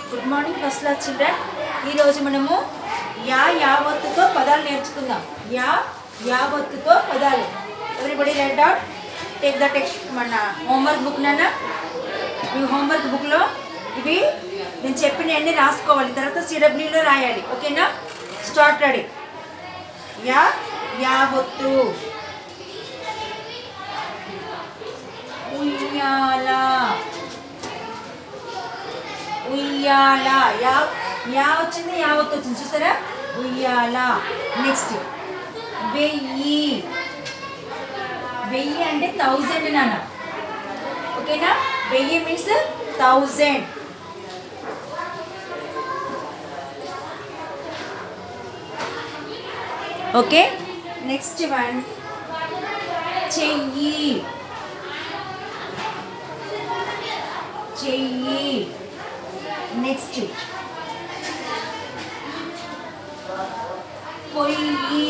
Good morning first class children. ఈరోజు మనము యావత్తుతో పదాలు నేర్చుకుందాం. యావత్తుతో పదాలు. Everybody right down. Take the text మన హోంవర్క్ బుక్ నాన్న. మీ హోంవర్క్ బుక్లో ఇవి నేను చెప్పినవన్నీ రాసుకోవాలి, తర్వాత సిడబ్ల్యూలో రాయాలి. ఓకేనా? Start ready. యావత్తు, ఉయ్యాల, ఉయ్యాల. యా వచ్చింది, యావత్తు వచ్చింది, చూసారా? ఉయ్యాల. నెక్స్ట్ వెయ్యి. వెయ్యి అంటే 1000 నాన్న. ఓకేనా? వెయ్యి మీన్స్ 1000. ఓకే. నెక్స్ట్ వన్ చెయ్యి. చెయ్యి. నెక్స్ట్ పొయ్యి.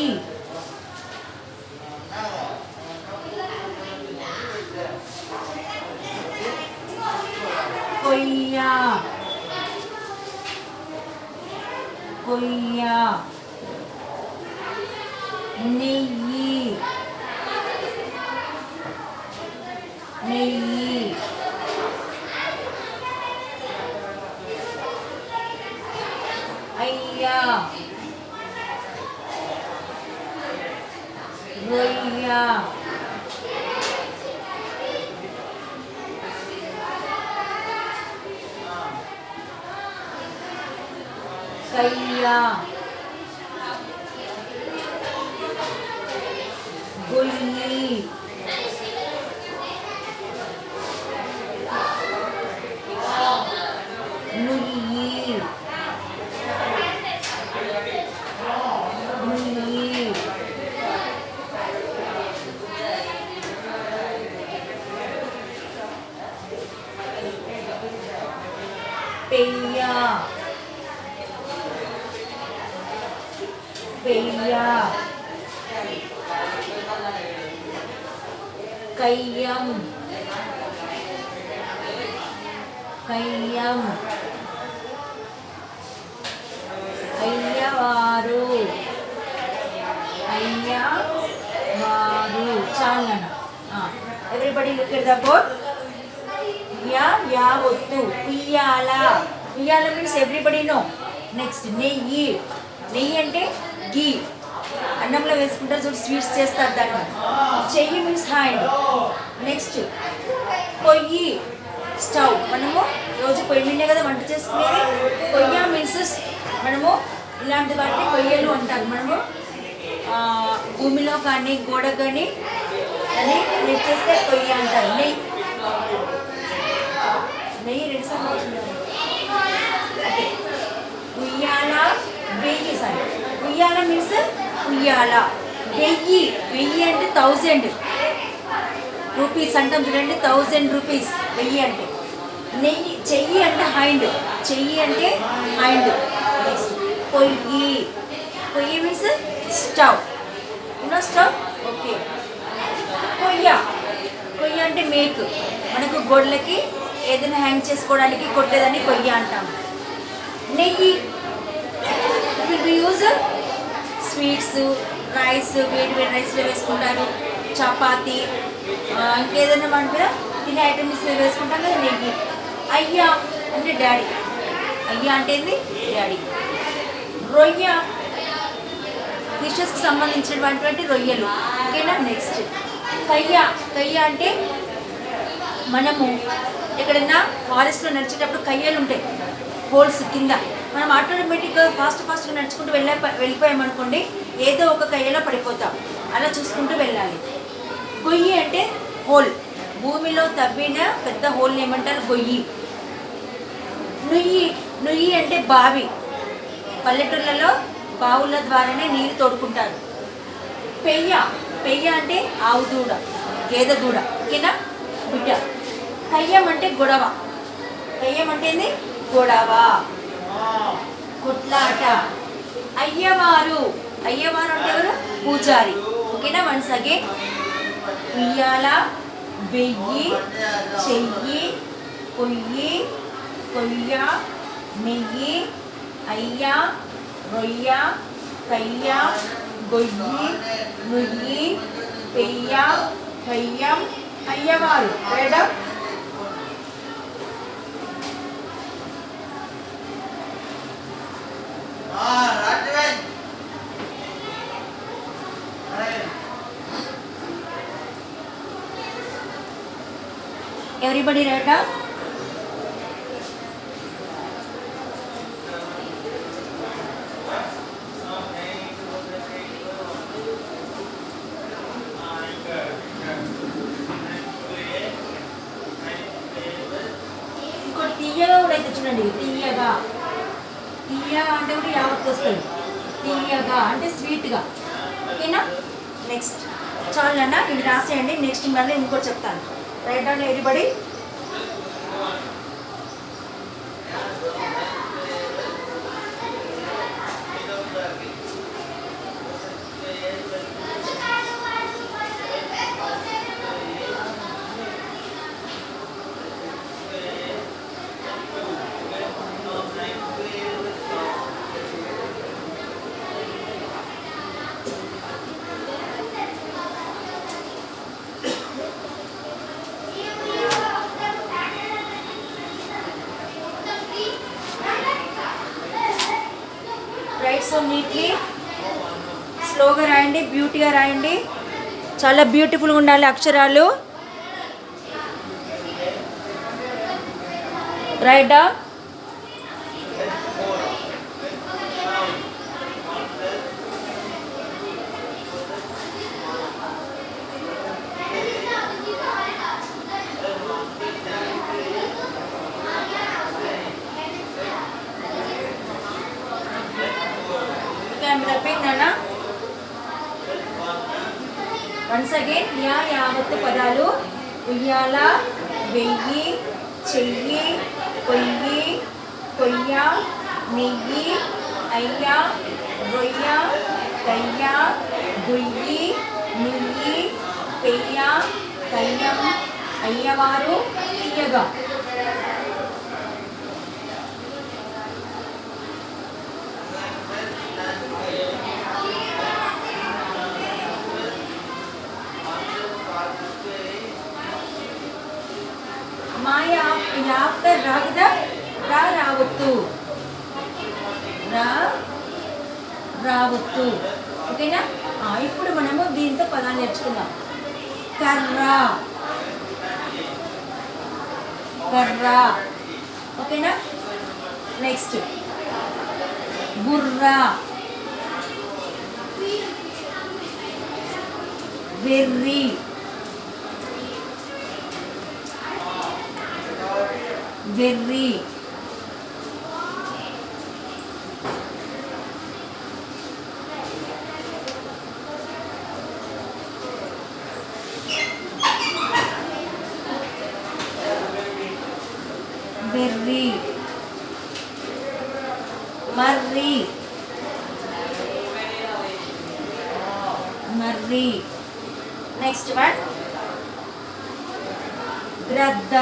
కొయ్య. కొయ్య. నెయ్యి. నెయ్యి. అయ్యా. రొయ్య. కయ్య. గొయ్యి. నుయ్యి. నుయ్యి. పెయ్య. పెయ్య. కయ్యం. కయ్యం. అయ్యవారు. అయ్యవారు. చాలా. Everybody look at the board. యావత్తు. ఉయ్యాల. ఉయ్యాల మీన్స్ ఎవ్రీబడి నో. నెక్స్ట్ నెయ్యి. నెయ్యి అంటే గీ. అన్నంలో వేసుకుంటారు చూడు, స్వీట్స్ చేస్తారు దాన్ని. చెయ్యి మీన్స్ హ్యాండ్. నెక్స్ట్ పొయ్యి, స్టవ్. మనము రోజు పొయ్యి మీదే కదా వంట చేసుకునేది. పొయ్య మీన్స్ మనము ఇలాంటి వాటిని పొయ్యలు అంటారు. మనము భూమిలో కానీ గోడ కానీ అని చేస్తే పొయ్యి అంటారు. నెయ్యి. నెయ్యి 2 సార్లు వచ్చింది. ఉయ్యాల. వెయ్యి. సారీ, ఉయ్యాల మీన్స్ ఉయ్యాల. వెయ్యి. వెయ్యి అంటే 1000 రూపీస్ అంటాం చూడండి. 1000 రూపీస్ వెయ్యి అంటే. నెయ్యి. చెయ్యి అంటే హ్యాండ్. చెయ్యి అంటే హ్యాండ్. నెక్స్ట్ పొయ్యి. పొయ్యి means stove. You know stove. Okay. కొయ్య. కొయ్య అంటే మేక్. మనకు గోడలకి ఏదైనా హ్యాంగ్ చేసుకోవడానికి కొట్టేదని కొయ్య అంటాం. నెయ్యి will be use sweets, rice, వేడి వేడి రైస్లో వేసుకుంటారు. చపాతి, ఇంకేదైనా మన మీద తినే ఐటమ్స్ వేసుకుంటాం కదా. నెయ్యి. అయ్యా అంటే డాడీ. అయ్యా అంటే ఏంది? డాడీ. రొయ్య. ఫిషెస్కి సంబంధించినటువంటి రొయ్యలు. ఓకేనా? నెక్స్ట్ కయ్య. కయ్య అంటే మనము ఎక్కడైనా ఫారెస్ట్లో నడిచేటప్పుడు కయ్యలు ఉంటాయి, హోల్స్ కింద. మనం ఆటోమేటిక్గా ఫాస్ట్గా నడుచుకుంటూ వెళ్ళిపోయామనుకోండి, ఏదో ఒక కయ్యలో పడిపోతాం. అలా చూసుకుంటూ వెళ్ళాలి. గొయ్యి అంటే హోల్. భూమిలో తవ్విన పెద్ద హోల్ని ఏమంటారు? గొయ్యి. నుయ్యి. నుయ్యి అంటే బావి. పల్లెటూళ్ళలో బావుల ద్వారానే నీరు తోడుకుంటారు. పెయ్య. పెయ్య అంటే ఆవు దూడ, గేదె దూడ. ఓకేనా బిడ్డ? కయ్యం అంటే గొడవ. కయ్యం అంటే ఏంది? గొడవ, కొట్లాట. అయ్యవారు. అయ్యవారు అంటే ఎవరు? పూజారి. ఓకేనా? Once again. ఉయ్యాల, వెయ్యి, చెయ్యి, పొయ్యి, కొయ్య, నెయ్యి అయ్య రొయ్య కయ్య గొయ్యి నుయ్యి పెయ్య కయ్యం అయ్యవారు. Madam everybody write down. ఇంకోటి తీయగా కూడా అయితే చూడండి, తీయగా తీయ అంటే కూడా యావత్ వస్తుంది, తీయగా అంటే స్వీట్గా. ఓకేనా? నెక్స్ట్ చాలు అన్న, ఇది రాసేయండి. నెక్స్ట్ మళ్ళీ ఇంకోటి చెప్తాను. Right down everybody. Right so neatly, స్లోగా రాయండి, బ్యూటీగా రాయండి, చాలా బ్యూటిఫుల్గా ఉండాలి అక్షరాలు. Right down. వన్స్ అగైన్, యావత్తు పదాలు. ఉయ్యాల, వెయ్యి, చెయ్యి, కొయ్యి, కొయ్య, నెయ్యి, అయ్య, రొయ్య, కయ్య, గుయ్యి, నుయ్యి, పెయ్య, కయ్యం, అయ్యవారు, తీయగా. రాగద రావత్తు, రావత్తు. ఓకేనా? ఇప్పుడు మనము దీంతో పదాలు నేర్చుకుందాం. కర్ర, కర్ర. ఓకేనా? నెక్స్ట్ బుర్ర, వెర్రి, వెర్రి, వెర్రి, మర్రి, మర్రి. నెక్స్ట్ వన్ గ్రద్ద,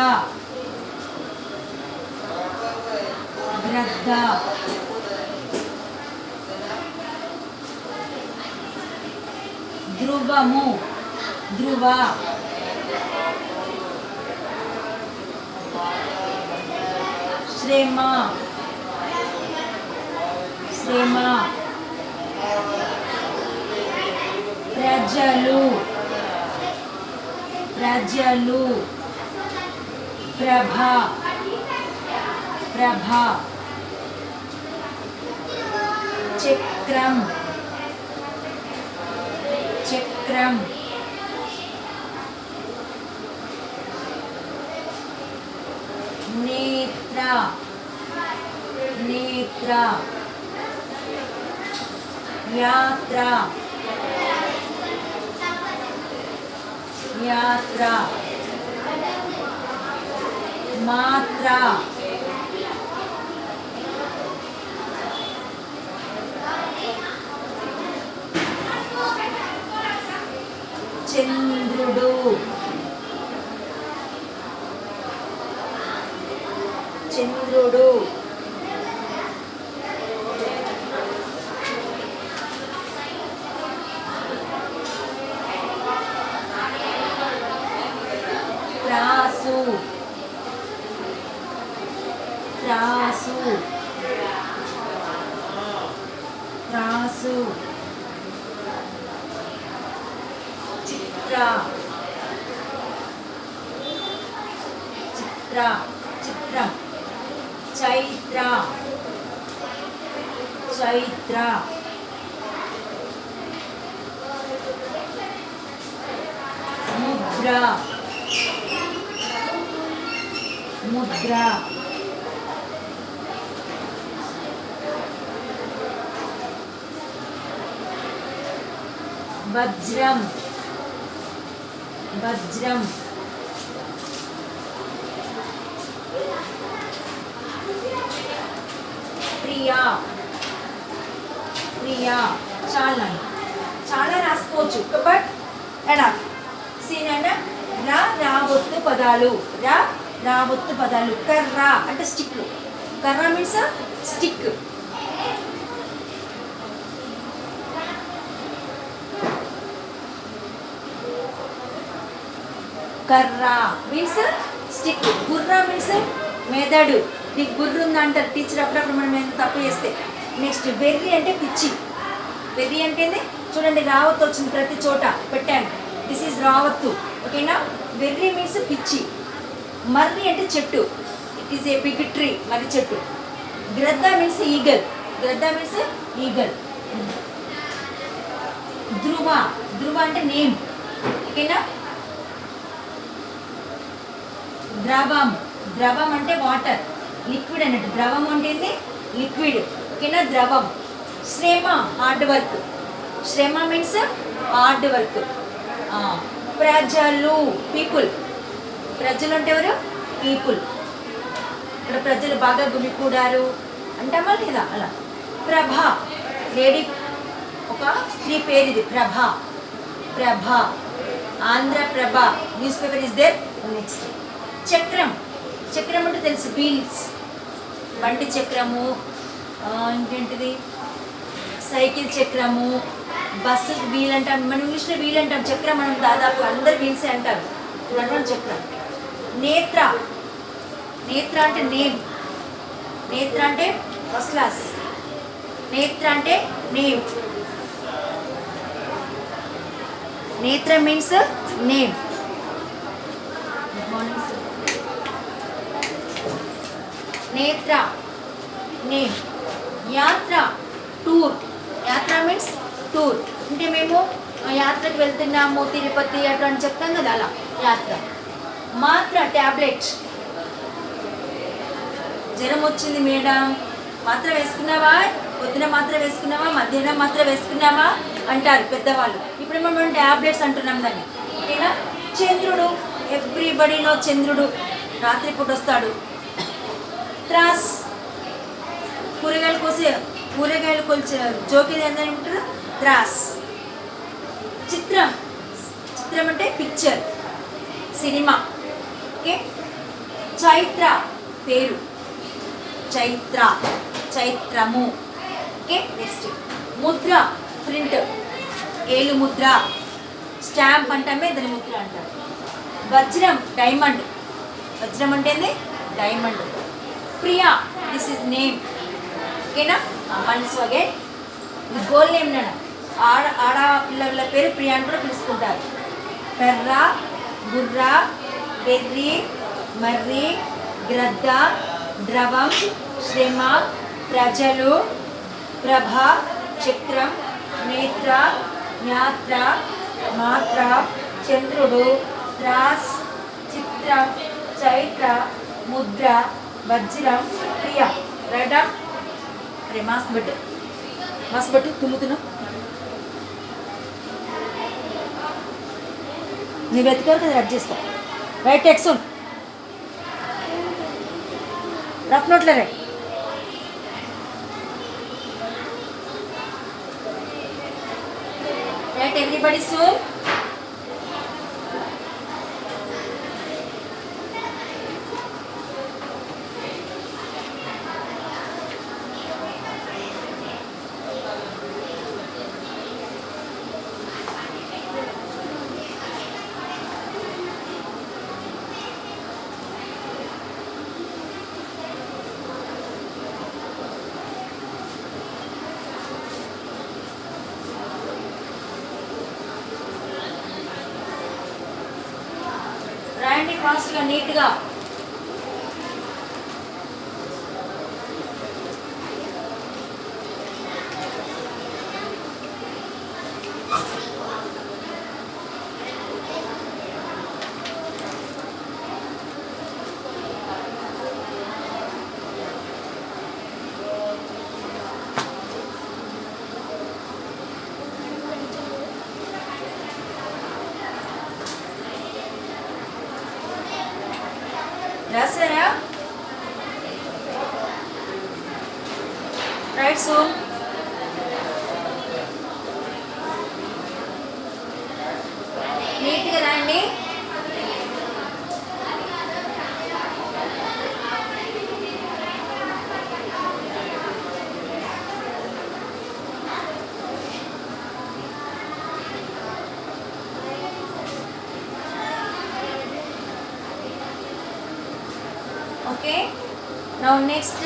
గ్రద్ద, ధ్రువము, ధ్రువ, శ్రమ, శ్రమ, ప్రజలు, ప్రజలు, ప్రభ, ప్రభ, చక్రం, చక్రం, నేత్ర, నేత్ర, యాత్ర, యాత్ర, మాత్ర, చంద్రుడు, చంద్రుడు, త్రాసు త్రాసు చిత్ర చిత్ర చిత్రం చైత్ర చైత్ర ముద్ర ముద్ర వజ్రం వజ్రం ప్రియా ప్రియా చాలా చాలా రాసుకోవచ్చు బట్ ఎనఫ్ సీన్ రావొత్తు పదాలు రావొత్తు పదాలు కర్ర అంటే స్టిక్ కర్ర మీన్స్ స్టిక్ కర్ర మీన్స్ స్టిక్ గుర్ర మీన్స్ మెదడు నీకు గుర్రు ఉందంటారు టీచర్ అప్పుడప్పుడు మనం ఎంత తప్పు చేస్తే నెక్స్ట్ వెర్రి అంటే పిచ్చి వెర్రి అంటే చూడండి రావత్తు వచ్చింది ప్రతి చోట పెట్టాను దిస్ ఈజ్ రావత్తు ఓకేనా వెర్రి మీన్స్ పిచ్చి మర్రి అంటే చెట్టు it is a big tree మర్రి చెట్టు గ్రద్ద మీన్స్ ఈగల్ గ్రద్ద మీన్స్ ఈగల్ ధ్రువ ధ్రువ అంటే నేమ్ ఓకేనా ద్రవం ద్రవం అంటే వాటర్ లిక్విడ్ అన్నట్టు ద్రవం అంటే లిక్విడ్ ఓకేనా ద్రవం శ్రమ హార్డ్ వర్క్ శ్రమ మీన్స్ హార్డ్ వర్క్ ప్రజలు పీపుల్ ప్రజలు అంటే ఎవరు పీపుల్ ఇక్కడ ప్రజలు బాగా గుమికూడారు అంటామా లేదా అలా ప్రభ లేడీ ఒక స్త్రీ పేరు ఇది Prabha Prabha Andhra Prabha news paper is there next చక్రం చక్రం అంటే తెలుసు వీల్స్ బండి చక్రము ఇంకేంటిది సైకిల్ చక్రము బస్సు వీల్ అంటాం మన ఇంగ్లీష్లో వీల్ అంటాం చక్రం మనం దాదాపు అందరు వీల్సే అంటారు చూడండి చక్రం నేత్ర నేత్ర అంటే నేమ్ నేత్ర అంటే ఫస్ట్ క్లాస్ నేత్ర అంటే నేమ్ నేత్ర మీన్స్ నేమ్ నేత్ర నేమ్ యాత్ర టూర్ యాత్ర మీన్స్ టూర్ అంటే మేము యాత్రకు వెళ్తున్నాము తిరుపతి అట్లా అని చెప్తాం కదా అలా యాత్ర మాత్ర ట్యాబ్లెట్ జ్వరం వచ్చింది మేడం మాత్ర వేసుకున్నావా పొద్దున మాత్ర వేసుకున్నావా మధ్యాహ్నం మాత్ర వేసుకున్నావా అంటారు పెద్దవాళ్ళు ఇప్పుడు మనం ట్యాబ్లెట్స్ అంటున్నాం దాన్ని ఓకేనా చంద్రుడు ఎవ్రీబడి నో చంద్రుడు రాత్రిపూట వస్తాడు త్రాస్ కూరగాయలు కొలిచే జోకి ఏంటంటారు త్రాస్ చిత్రం చిత్రం అంటే పిక్చర్ సినిమా ఓకే చైత్ర పేరు Chaitra చైత్రము okay next Mudra print ఏలు ముద్ర స్టాంప్ అంటామే దాని ముద్ర అంటారు వజ్రం డైమండ్ వజ్రం అంటే diamond Priya this is name ఓకేనా మనసు అగే ఇది గోల్ నేమ్ నాన్న ఆడపిల్లల పేరు ప్రియా అని కూడా పిలుచుకుంటారు కర్ర గుర్ర వెర్రి మర్రి గ్రద్ద ద్రవం శ్రమ ప్రజలు ప్రభ చక్రం నేత్ర జ్ఞాత్ర మాత్ర చంద్రుడు త్రాస్ చిత్రం చైత్ర ముద్ర వజ్రం ప్రియ రైటా అరే మాస్ బట్టు తుమ్ముతున్నావు నువ్వు వెతికారు కదా రబ్ చేస్తా రైట్ ఎక్సన్ రఫ్ నోట్లే రైట్ రైట్ ఎవ్రీబడి సూన్ ఫాస్ట్గా నీట్గా. రాసారా? Write soon. నీట్గా రండి. ఓకే, నౌ నెక్స్ట్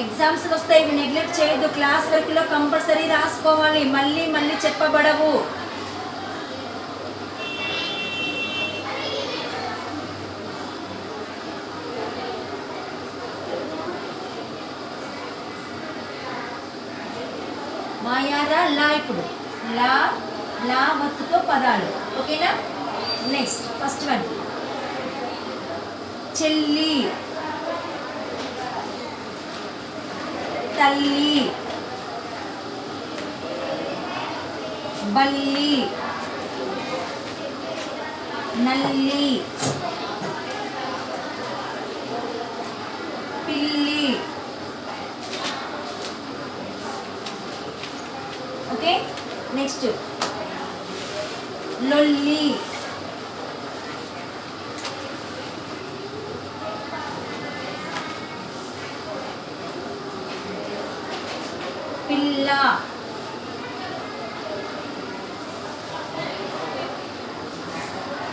ఎగ్జామ్స్ వస్తాయి, ఇవి నెగ్లెక్ట్ చేయొద్దు. క్లాస్ వర్క్లో కంపల్సరీ రాసుకోవాలి, మళ్ళీ మళ్ళీ చెప్పబడవు. మాయారా లా, ఇప్పుడు లా లా వత్తుతో పదాలు. ఓకేనా? నెక్స్ట్ ఫస్ట్ వన్ చెల్లి, తల్లి, బల్లి, నల్లి, పిల్లి. ఓకే, నెక్స్ట్ లొల్లి, పిల్ల,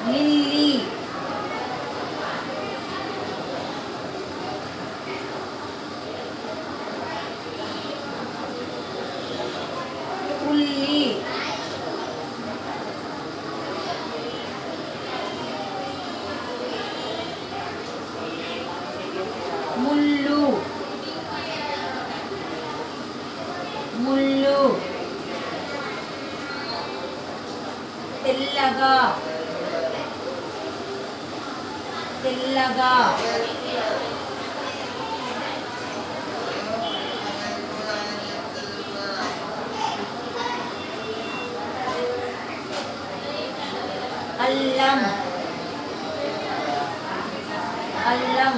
లిల్లీ, పుల్లి, ముళ్ళు, ముళ్ళు, తెల్లగా, తెల్లగా, అల్లం, అల్లం,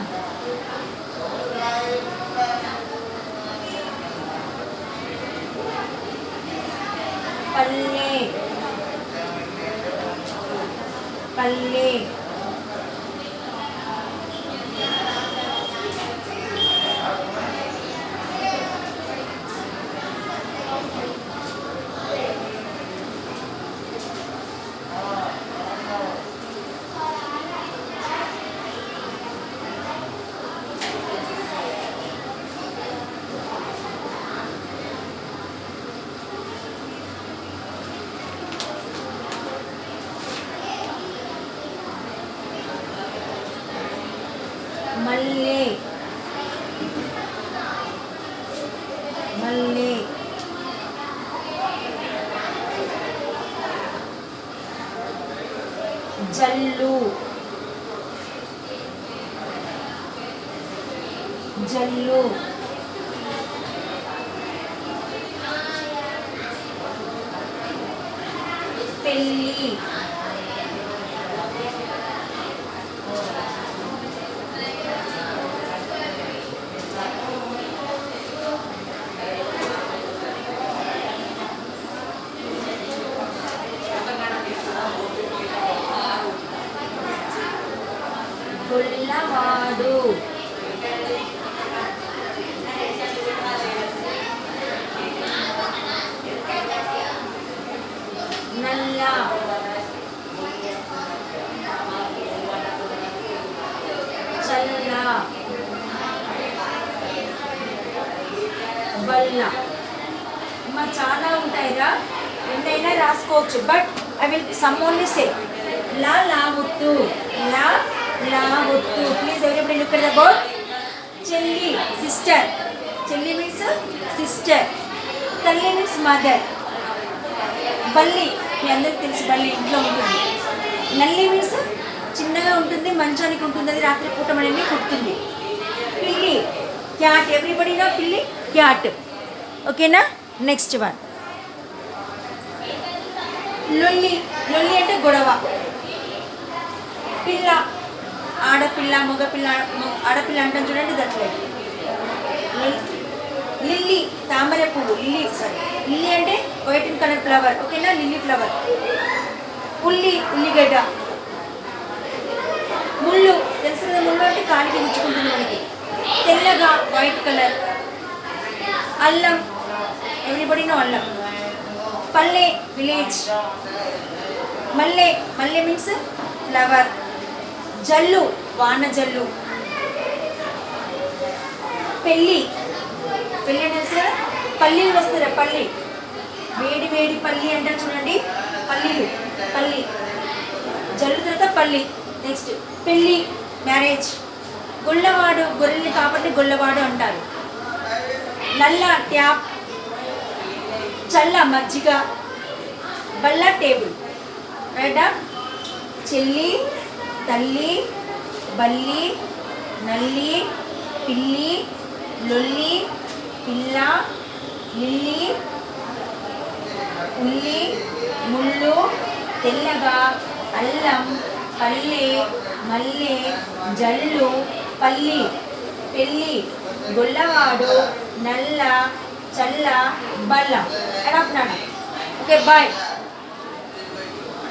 పల్లె, పల్లె, మల్లె, మల్లె, జల్లు, జల్లు, పెళ్ళి, గొల్లవాడు, నల్ల, చల్ల, బల్ల. మా చాలా ఉంటాయిరా, ఎంతైనా రాసుకోవచ్చు, but I will some only say లా ఒత్తు, లా ఒత్తు. Please everybody look at the board. చెల్లి సిస్టర్, చెల్లి మీన్స్ సిస్టర్. తల్లి మీన్స్ మదర్. బల్లి మీ అందరికి తెలుసు, బల్లి ఇంట్లో ఉంటుంది. నల్లి మీన్స్ చిన్నగా ఉంటుంది, మంచానికి ఉంటుంది, అది రాత్రి పూట మనల్ని కుడుతుంది. పిల్లి క్యాట్, ఎవ్రీబడి నో పిల్లి క్యాట్. ఓకేనా? నెక్స్ట్ వన్ లొల్లి. లొల్లి అంటే గొడవ. పిల్ల ఆడపిల్ల, మగపిల్ల, ఆడపిల్ల అంటాం చూడండి, దట్లే. లిల్లీ తామర పువ్వు, లిల్లీ అంటే వైట్ అండ్ కలర్ ఫ్లవర్. ఓకేనా? Lily flower. ఉల్లిగడ్డ. ముళ్ళు తెలుసు కదా, ముళ్ళు అంటే కాలికి గుచ్చుకుంటుంది మనకి. తెల్లగా వైట్ కలర్. అల్లం, ఎవ్రీబడి నో అల్లం. పల్లె విలేజ్. మల్లె మీన్స్ ఫ్లవర్. జల్లు వాన జల్లు. పెళ్ళి అంటే తెలుసు కదా, పల్లీలు వస్తారా, పల్లి. వేడి పల్లి అంటారు చూడండి, పల్లి. జల్లు తర్వాత పల్లి. నెక్స్ట్ పెళ్ళి మ్యారేజ్. గొల్లవాడు, గొర్రెల్ని కాబట్టి గొల్లవాడు అంటారు. నల్ల ట్యాప్. చల్ల మజ్జిగ. బల్ల టేబుల్. రైటా? చెల్లి, తల్లి, బల్లి, నల్లి, పిల్లి, లొల్లి, పిల్ల, లిల్లీ, ఉల్లి, ముళ్ళు, తెల్లగా, అల్లం, పల్లె, మల్లె, జల్లు, పల్లి, పెళ్ళి, గొల్లవాడు, నల్ల, చల్ల, బల్ల. అడాప్నాడు. Okay, boy.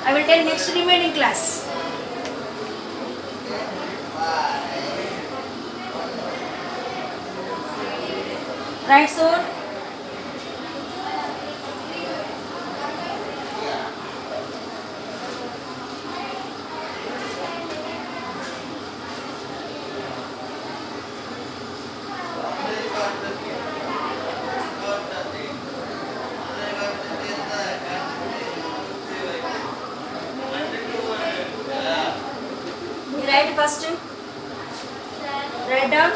I will tell next remaining class. Right, so write first. Write down.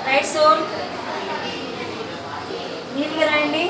Right, so నీట్గా రాయండి.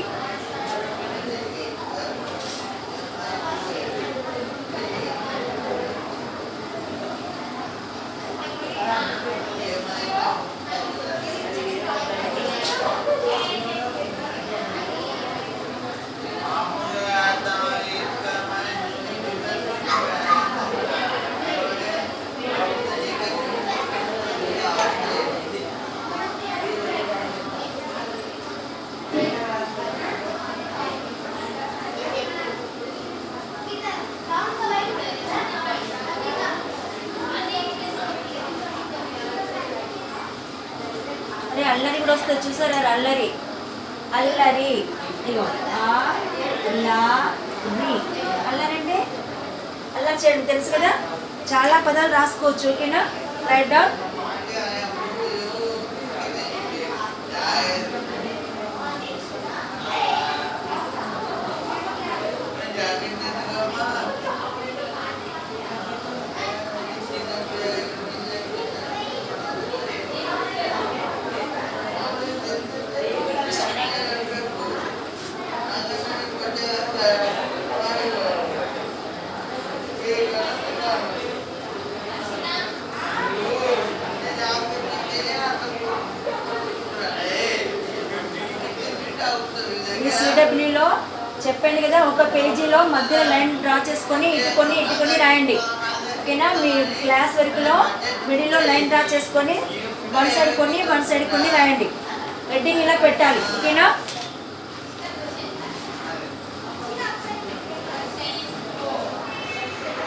అరే అల్లరి కూడా వస్తుంది చూసారా, అల్లరి. ఇగో అల్లరి అంటే అల్లరి చేయడం తెలుసు కదా. చాలా పదాలు రాసుకోవచ్చు. ఓకేనా? Right down. ఈ సిడబ్ల్యూలో చెప్పండి కదా, ఒక పేజీలో మధ్యలో లైన్ డ్రా చేసుకొని ఇటుకొని రాయండి. ఓకేనా? మీ క్లాస్ వర్క్లో మిడిల్లో లైన్ డ్రా చేసుకొని వన్ సైడ్ కొన్ని రాయండి. హెడ్డింగ్ ఇలా పెట్టాలి. ఓకేనా?